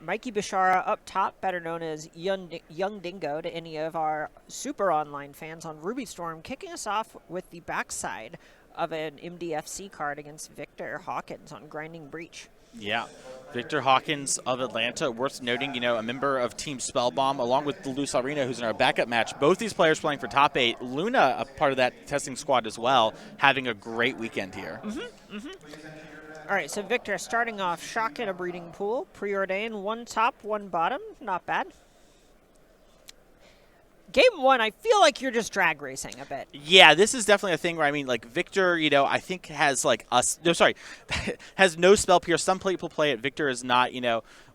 Mikey Bishara up top, better known as Young Dingo to any of our super online fans on Ruby Storm, kicking us off with the backside of an MDFC card against Victor Hawkins on Grinding Breach. Yeah. Victor Hawkins of Atlanta, worth noting, a member of Team Spellbomb, along with Luz Arena, who's in our backup match. Both these players playing for top 8. Luna, a part of that testing squad as well, having a great weekend here. All right, so Victor starting off, Shock in a breeding pool, preordained, 1 top, 1 bottom, not bad. Game 1, I feel like you're just drag racing a bit. Yeah, this is definitely a thing where, Victor, I think has, has no spell pierce. Some people play it. Victor is not,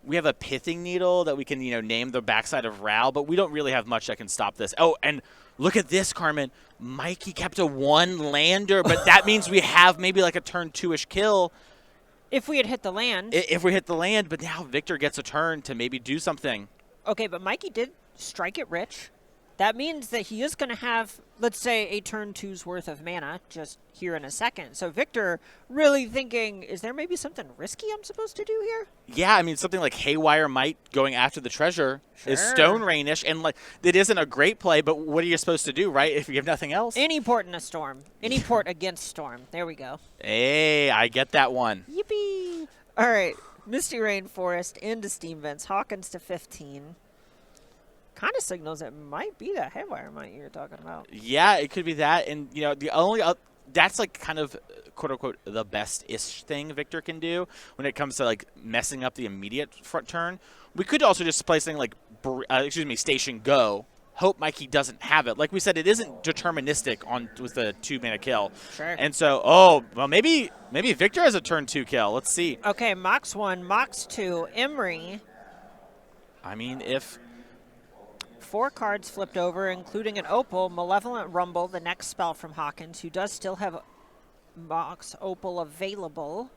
we have a Pithing Needle that we can, name the backside of Ral, but we don't really have much that can stop this. Oh, and look at this, Carmen. Mikey kept a 1 lander, but that means we have maybe like a turn 2-ish kill. If we had hit the land. If we hit the land, but now Victor gets a turn to maybe do something. Okay, but Mikey did strike it rich. That means that he is going to have, let's say, a turn 2's worth of mana just here in a second. So Victor really thinking, is there maybe something risky I'm supposed to do here? Yeah, something like Haywire Might going after the treasure is Stone Rain-ish. And it isn't a great play, but what are you supposed to do, right, if you have nothing else? Any port in a storm. Any port against storm. There we go. Hey, I get that one. Yippee. All right, Misty Rainforest into Steam Vents. Hawkins to 15. Kind of signals it might be that Haywire Might you're talking about. Yeah, it could be that. And, the only that's kind of, quote-unquote, the best-ish thing Victor can do when it comes to, messing up the immediate front turn. We could also just play something like, Station Go. Hope Mikey doesn't have it. Like we said, it isn't deterministic with the 2-mana kill. Sure. And so, maybe Victor has a turn 2 kill. Let's see. Okay, Mox 1, Mox 2, Emery. If 4 cards flipped over, including an Opal, Malevolent Rumble, the next spell from Hawkins, who does still have Mox Opal available.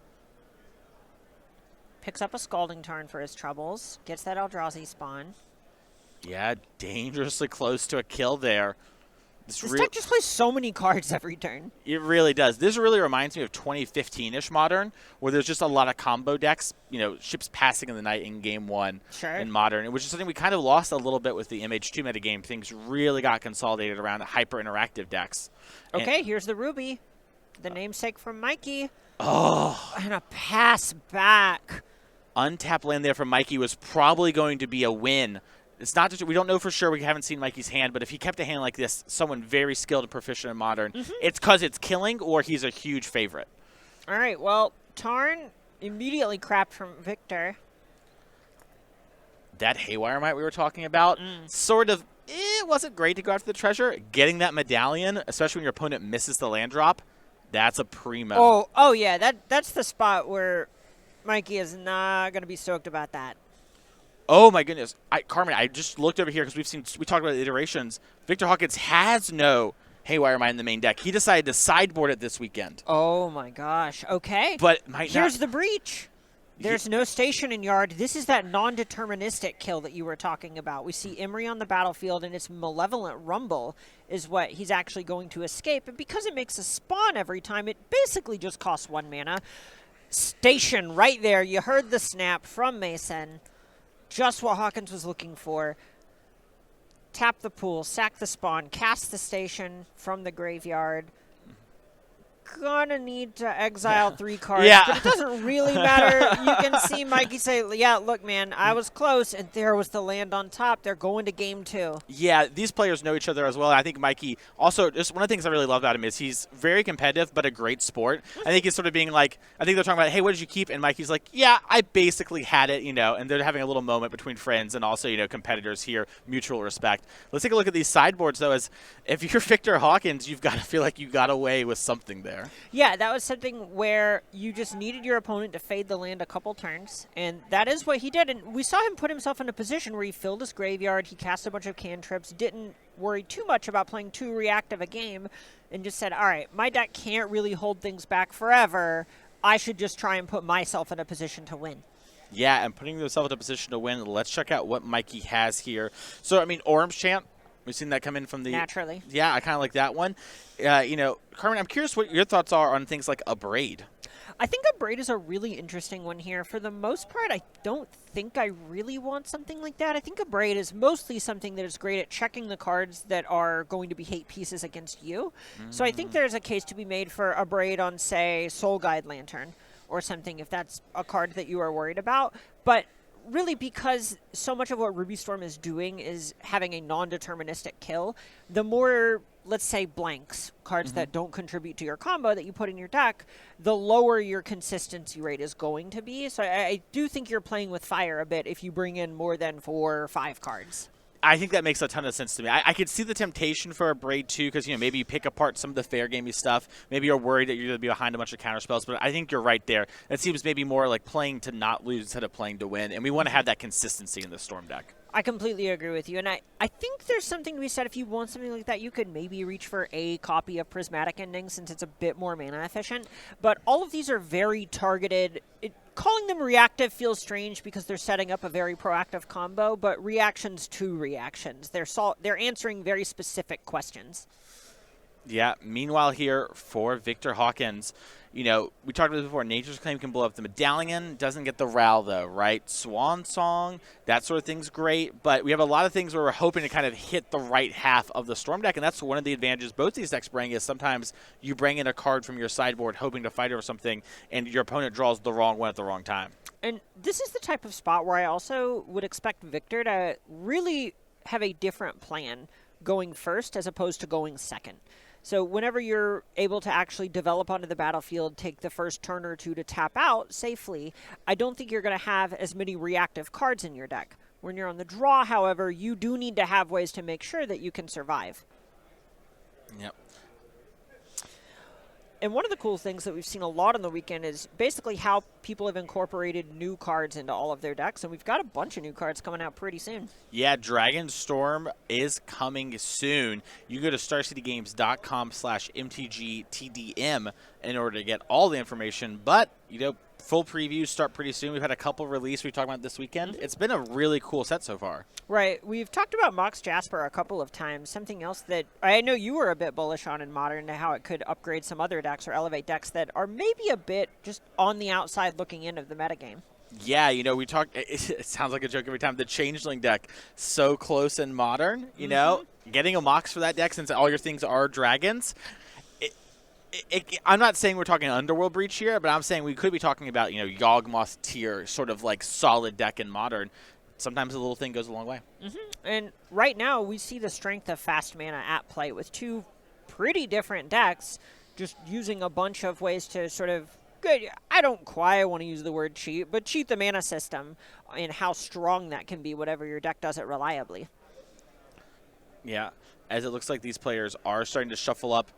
Picks up a Scalding Tarn for his troubles. Gets that Eldrazi spawn. Yeah, dangerously close to a kill there. This deck just plays so many cards every turn. It really does. This really reminds me of 2015-ish Modern, where there's just a lot of combo decks, ships passing in the night in Game 1 in Modern, which is something we kind of lost a little bit with the MH2 metagame. Things really got consolidated around hyper-interactive decks. Okay, here's the Ruby, the namesake from Mikey. Oh. And a pass back. Untapped land there from Mikey was probably going to be a win. It's not just, we don't know for sure. We haven't seen Mikey's hand, but if he kept a hand like this, someone very skilled and proficient in Modern, it's because it's killing or he's a huge favorite. All right, well, Tarn immediately crapped from Victor. That Haywire Might we were talking about, sort of, it wasn't great to go after the treasure. Getting that medallion, especially when your opponent misses the land drop, that's a primo. Oh yeah, that's the spot where Mikey is not going to be stoked about that. Oh my goodness, Carmen! I just looked over here because we talked about the iterations. Victor Hawkins has no Haywire Might in the main deck. He decided to sideboard it this weekend. Oh my gosh! Okay, but here's the breach. There's no station in yard. This is that non-deterministic kill that you were talking about. We see Emery on the battlefield, and its Malevolent Rumble is what he's actually going to escape. And because it makes a spawn every time, it basically just costs 1 mana. Station right there. You heard the snap from Mason. Just what Hawkins was looking for. Tap the pool, sack the spawn, cast the station from the graveyard. Gonna need to exile 3 cards, but it doesn't really matter. You can see Mikey say, yeah, look, man, I was close, and there was the land on top. They're going to game 2. Yeah, these players know each other as well. I think Mikey also, just one of the things I really love about him is he's very competitive, but a great sport. I think he's sort of being like, I think they're talking about, hey, what did you keep? And Mikey's like, yeah, I basically had it, and they're having a little moment between friends and also, competitors here, mutual respect. Let's take a look at these sideboards, though, as if you're Victor Hawkins, you've got to feel like you got away with something there. Yeah, that was something where you just needed your opponent to fade the land a couple turns, and that is what he did. And we saw him put himself in a position where he filled his graveyard, he cast a bunch of cantrips, didn't worry too much about playing too reactive a game, and just said, all right, my deck can't really hold things back forever. I should just try and put myself in a position to win. Yeah, and putting himself in a position to win. Let's check out what Mikey has here. So, Orm's Chant. We've seen that come in from the... Naturally. Yeah, I kind of like that one. Carmen, I'm curious what your thoughts are on things like Abrade. I think a braid is a really interesting one here. For the most part, I don't think I really want something like that. I think a braid is mostly something that is great at checking the cards that are going to be hate pieces against you. So I think there's a case to be made for a braid on, say, Soul Guide Lantern or something, if that's a card that you are worried about. But really, because so much of what Ruby Storm is doing is having a non-deterministic kill, the more, let's say, blanks, cards that don't contribute to your combo that you put in your deck, the lower your consistency rate is going to be. So I do think you're playing with fire a bit if you bring in more than 4 or 5 cards. I think that makes a ton of sense to me. I could see the temptation for a braid too, because maybe you pick apart some of the fair gamey stuff. Maybe you're worried that you're going to be behind a bunch of counter spells, but I think you're right there. It seems maybe more like playing to not lose instead of playing to win, and we want to have that consistency in the Storm deck. I completely agree with you, and I think there's something to be said. If you want something like that, you could maybe reach for a copy of Prismatic Ending since it's a bit more mana efficient, but all of these are very targeted. Calling them reactive feels strange because they're setting up a very proactive combo, but reactions to reactions. They're answering very specific questions. Yeah, meanwhile here for Victor Hawkins, we talked about this before, Nature's Claim can blow up the Medallion, doesn't get the RAL though, right? Swan Song, that sort of thing's great, but we have a lot of things where we're hoping to kind of hit the right half of the Storm deck, and that's one of the advantages both these decks bring is sometimes you bring in a card from your sideboard hoping to fight over something, and your opponent draws the wrong one at the wrong time. And this is the type of spot where I also would expect Victor to really have a different plan going first as opposed to going second. So whenever you're able to actually develop onto the battlefield, take the first turn or two to tap out safely, I don't think you're going to have as many reactive cards in your deck. When you're on the draw, however, you do need to have ways to make sure that you can survive. Yep. And one of the cool things that we've seen a lot on the weekend is basically how people have incorporated new cards into all of their decks, and we've got a bunch of new cards coming out pretty soon. Yeah, Dragon Storm is coming soon. You go to StarCityGames.com/MTGTDM in order to get all the information, but, full previews start pretty soon. We've had a couple released we talked about this weekend. It's been a really cool set so far. Right. We've talked about Mox Jasper a couple of times. Something else that I know you were a bit bullish on in Modern, how it could upgrade some other decks or elevate decks that are maybe a bit just on the outside looking in of the metagame. Yeah, we talk. It sounds like a joke every time. The Changeling deck, so close in Modern, getting a Mox for that deck since all your things are dragons. I'm not saying we're talking Underworld Breach here, but I'm saying we could be talking about, Yawgmoth tier, sort of like solid deck in Modern. Sometimes a little thing goes a long way. And right now, we see the strength of fast mana at play with 2 pretty different decks, just using a bunch of ways to sort of, I don't quite want to use the word cheat, but cheat the mana system and how strong that can be, whatever your deck does it reliably. Yeah, as it looks like these players are starting to shuffle up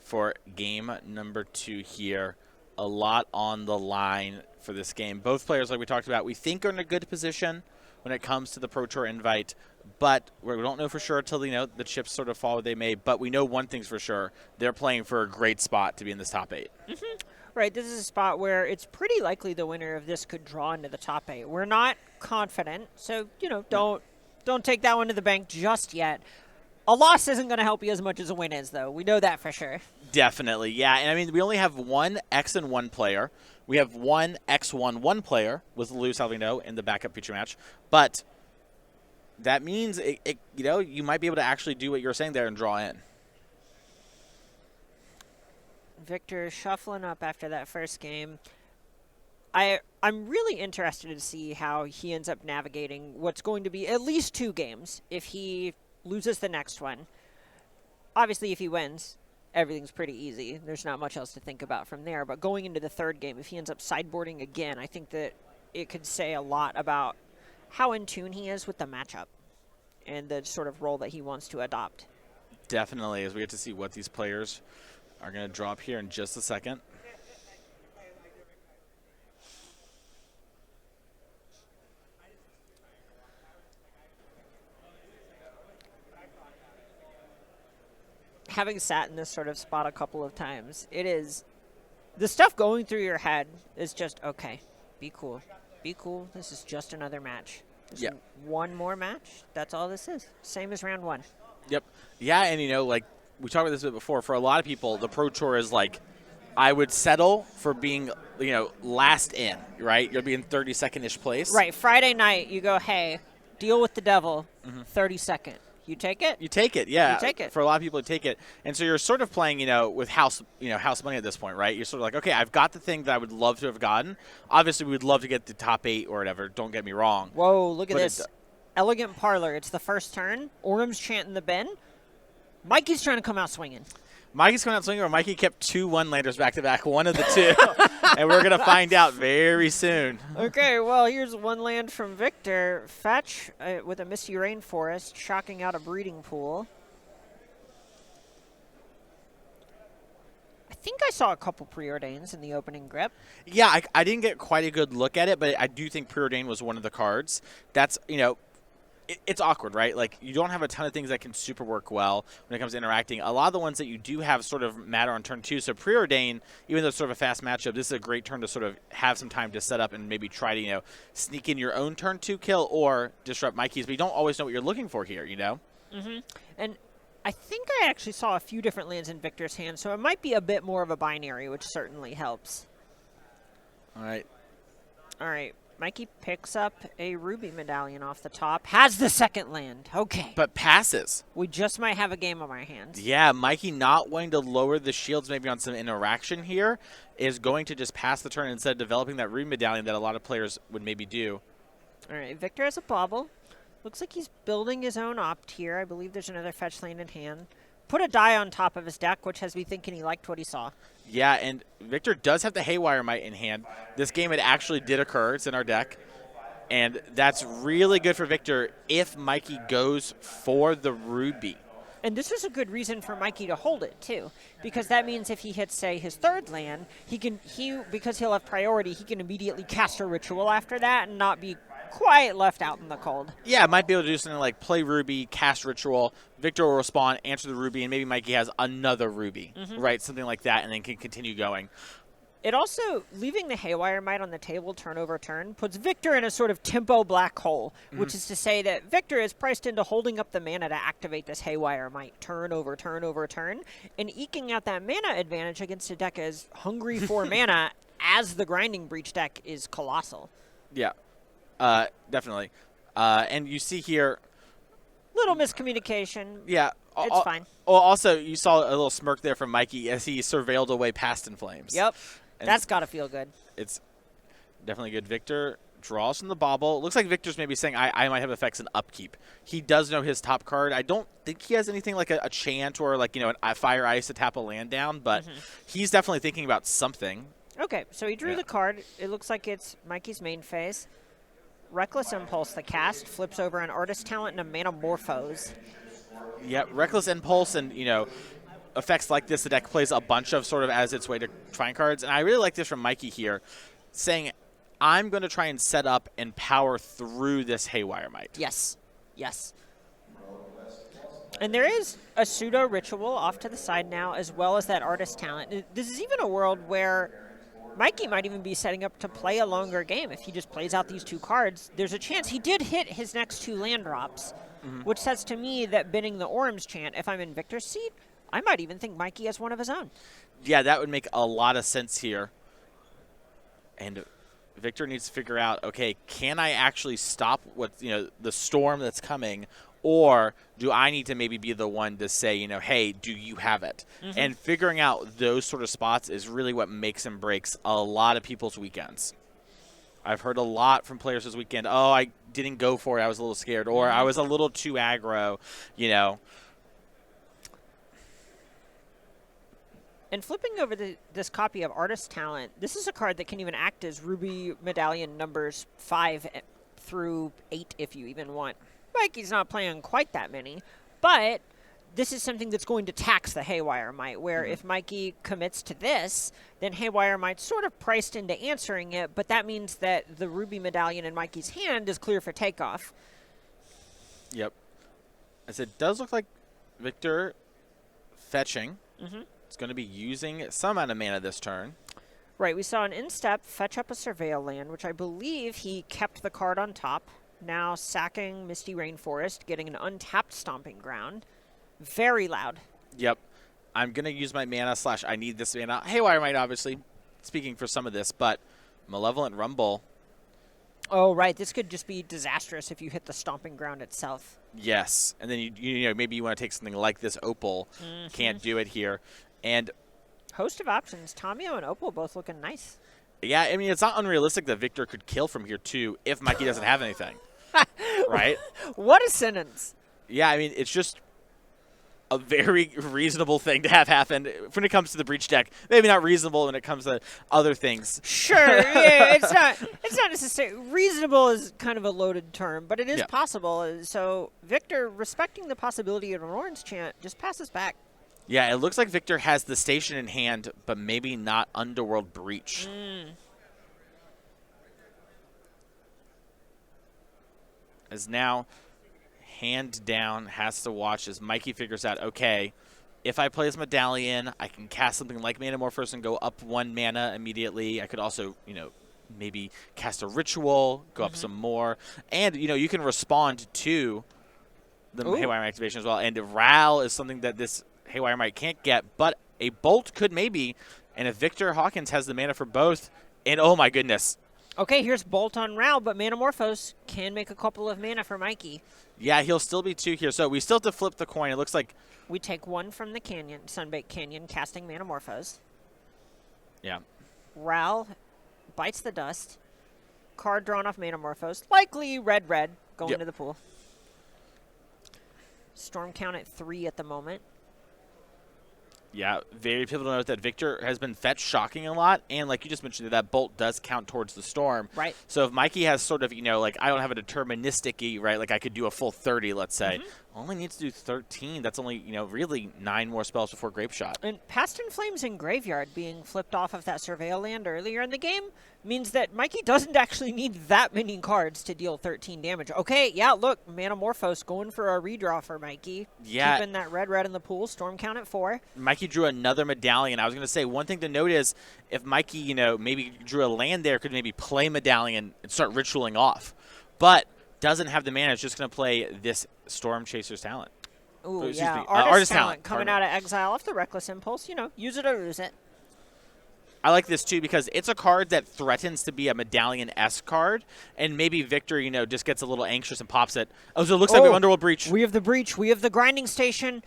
for game number 2 here. A lot on the line for this game. Both players, like we talked about, we think are in a good position when it comes to the Pro Tour invite, but we don't know for sure until the chips sort of fall where they may. But we know one thing's for sure: they're playing for a great spot to be in this top 8. Right, this is a spot where it's pretty likely the winner of this could draw into the top 8. We're not confident, so don't take that one to the bank just yet. A loss isn't going to help you as much as a win is, though. We know that for sure. Definitely, yeah. And we only have one X and 1 player. We have one X1 player with Lou Salvino in the backup feature match. But that means you might be able to actually do what you're saying there and draw in. Victor shuffling up after that first game. I'm really interested to see how he ends up navigating what's going to be at least 2 games if he loses the next one. Obviously, if he wins, everything's pretty easy. There's not much else to think about from there. But going into the 3rd game, if he ends up sideboarding again, I think that it could say a lot about how in tune he is with the matchup and the sort of role that he wants to adopt. Definitely, as we get to see what these players are going to drop here in just a second. Having sat in this sort of spot a couple of times, the stuff going through your head is just, okay, be cool. Be cool. This is just another match. Just one more match. That's all this is. Same as round 1. Yep. Yeah, and like we talked about this a bit before, for a lot of people, the Pro Tour is like I would settle for being, last in, right? You'll be in 32nd-ish place. Right. Friday night, you go, hey, deal with the devil, 32nd. You take it? You take it, yeah. You take it. For a lot of people, you take it. And so you're sort of playing, with house money at this point, right? You're sort of like, okay, I've got the thing that I would love to have gotten. Obviously, we would love to get the top 8 or whatever. Don't get me wrong. Whoa, look at this. Elegant Parlor. It's the first turn. Orum's chanting the bin. Mikey's trying to come out swinging. Mikey's coming out swinging, or Mikey kept 2 one-landers back-to-back, one of the two. And we're going to find out very soon. Okay, well, here's one land from Victor. Fetch with a Misty Rainforest, shocking out a breeding pool. I think I saw a couple Preordains in the opening grip. Yeah, I didn't get quite a good look at it, but I do think Preordain was one of the cards. That's, it's awkward, right? Like, you don't have a ton of things that can super work well when it comes to interacting. A lot of the ones that you do have sort of matter on turn 2. So Preordain, even though it's sort of a fast matchup, this is a great turn to sort of have some time to set up and maybe try to, sneak in your own turn 2 kill or disrupt Mikey's. But you don't always know what you're looking for here, Mm-hmm. And I think I actually saw a few different lands in Victor's hand, so it might be a bit more of a binary, which certainly helps. All right. Mikey picks up a Ruby Medallion off the top. Has the second land. Okay. But passes. We just might have a game on our hands. Yeah, Mikey not wanting to lower the shields maybe on some interaction here is going to just pass the turn instead of developing that Ruby Medallion that a lot of players would maybe do. All right, Victor has a bauble. Looks like he's building his own opt here. I believe there's another fetch land in hand. Put a die on top of his deck, which has me thinking he liked what he saw. Yeah, and Victor does have the Haywire Might in hand. This game, it actually did occur. It's in our deck. And that's really good for Victor if Mikey goes for the Ruby. And this is a good reason for Mikey to hold it, too. Because that means if he hits, say, his third land, because he'll have priority, he can immediately cast a ritual after that and not be quite left out in the cold. Yeah, might be able to do something like play Ruby, cast Ritual, Victor will respond, answer the Ruby, and maybe Mikey has another Ruby, right? Something like that, and then can continue going. It also, leaving the Haywire Might on the table turn over turn, puts Victor in a sort of tempo black hole, which is to say that Victor is priced into holding up the mana to activate this Haywire Might turn over turn over turn, and eking out that mana advantage against a deck as hungry for mana as the Grinding Breach deck is colossal. Yeah. Definitely. And you see here... Little miscommunication. Yeah. It's fine. Well, also, you saw a little smirk there from Mikey as he surveilled away Past in Flames. Yep. And that's got to feel good. It's definitely good. Victor draws from the bauble. Looks like Victor's maybe saying, I might have effects in upkeep. He does know his top card. I don't think he has anything like a chant or like, a Fire Ice to tap a land down, but he's definitely thinking about something. Okay, so he drew the card. It looks like it's Mikey's main phase. Reckless Impulse, the cast, flips over an Artist Talent and a Manamorphose. Yeah, Reckless Impulse and, effects like this, the deck plays a bunch of sort of as its way to trying cards. And I really like this from Mikey here, saying, I'm going to try and set up and power through this Haywire Might. Yes. Yes. And there is a pseudo ritual off to the side now, as well as that Artist Talent. This is even a world where Mikey might even be setting up to play a longer game. If he just plays out these 2 cards, there's a chance he did hit his next 2 land drops, which says to me that binning the Orum's chant, if I'm in Victor's seat, I might even think Mikey has one of his own. Yeah, that would make a lot of sense here. And Victor needs to figure out, okay, can I actually stop what the storm that's coming, or do I need to maybe be the one to say, hey, do you have it? And figuring out those sort of spots is really what makes and breaks a lot of people's weekends. I've heard a lot from players this weekend, oh, I didn't go for it, I was a little scared, or I was a little too aggro, And flipping over this copy of Artist Talent, this is a card that can even act as Ruby Medallion numbers 5 through 8 if you even want. Mikey's not playing quite that many, but this is something that's going to tax the Haywire Might, where if Mikey commits to this, then Haywire Might's sort of priced into answering it, but that means that the Ruby Medallion in Mikey's hand is clear for takeoff. Yep. As it does look like Victor fetching. It's going to be using some amount of mana this turn. Right, we saw an in-step fetch up a Surveil land, which I believe he kept the card on top. Now sacking Misty Rainforest, getting an untapped Stomping Ground. Very loud. Yep. I'm going to use my mana / I need this mana. Haywire might obviously speaking for some of this, but Malevolent Rumble. Oh, right. This could just be disastrous if you hit the stomping ground itself. Yes. And then, you know, maybe you want to take something like this Opal. Can't do it here. And host of options. Tomio and Opal both looking nice. yeah, I mean, it's not unrealistic that Victor could kill from here, too, if Mikey doesn't have anything. Right? What a sentence. Yeah, I mean, it's just a very reasonable thing to have happen when it comes to the Breach deck. Maybe not reasonable when it comes to other things. Sure, yeah, it's not necessarily reasonable is kind of a loaded term, but it is possible. So Victor, respecting the possibility of an orange chant, just passes back. Yeah, it looks like Victor has the station in hand, but maybe not Underworld Breach. As now, hand down, has to watch as Mikey figures out, okay, if I play this Medallion, I can cast something like Manamorphose and go up 1 mana immediately. I could also, you know, maybe cast a Ritual, go up some more. And, you know, you can respond to the Haywire Mite activation as well. And Ral is something that this Haywire Mite can't get, but a Bolt could maybe. And if Victor Hawkins has the mana for both, and oh my goodness. Okay, here's Bolt on Ral, but Manamorphose can make a couple of mana for Mikey. Yeah, he'll still be 2 here. So we still have to flip the coin. It looks like we take 1 from the Canyon, Sunbaked Canyon, casting Manamorphose. Yeah. Ral bites the dust. Card drawn off Manamorphose. Likely red, going to the pool. Storm count at 3 at the moment. Yeah, very pivotal note that Victor has been fetch shocking a lot, and like you just mentioned, that Bolt does count towards the Storm. Right. So if Mikey has sort of, you know, like I don't have a deterministic-y, right, like I could do a full 30, let's say. Only needs to do 13. That's only, you know, really 9 more spells before Grape Shot. And Past in Flames in Graveyard being flipped off of that Surveil land earlier in the game means that Mikey doesn't actually need that many cards to deal 13 damage. Okay, yeah, look, Manamorphose going for a redraw for Mikey. Yeah. Keeping that red in the pool. Storm count at 4. Mikey drew another Medallion. I was going to say, one thing to note is if Mikey, you know, maybe drew a land there, could maybe play Medallion and start ritualing off. But doesn't have the mana. It's just going to play this Storm Chaser's Talent. Ooh, Excuse yeah. me, Artist Talent coming out of exile off the Reckless Impulse. You know, use it or lose it. I like this, too, because it's a card that threatens to be a Medallion-esque card, and maybe Victor, you know, just gets a little anxious and pops it. Oh, so it looks like we have Underworld Breach. We have the Breach. We have the Grinding Station.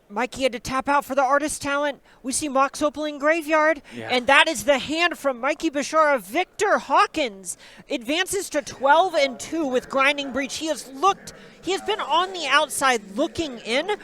Mikey had to tap out for the Artist Talent. We see Mox Opal in Graveyard. Yeah. And that is the hand from Mikey Bishara. Victor Hawkins advances to 12-2 with Grinding Breach. He has been on the outside looking in.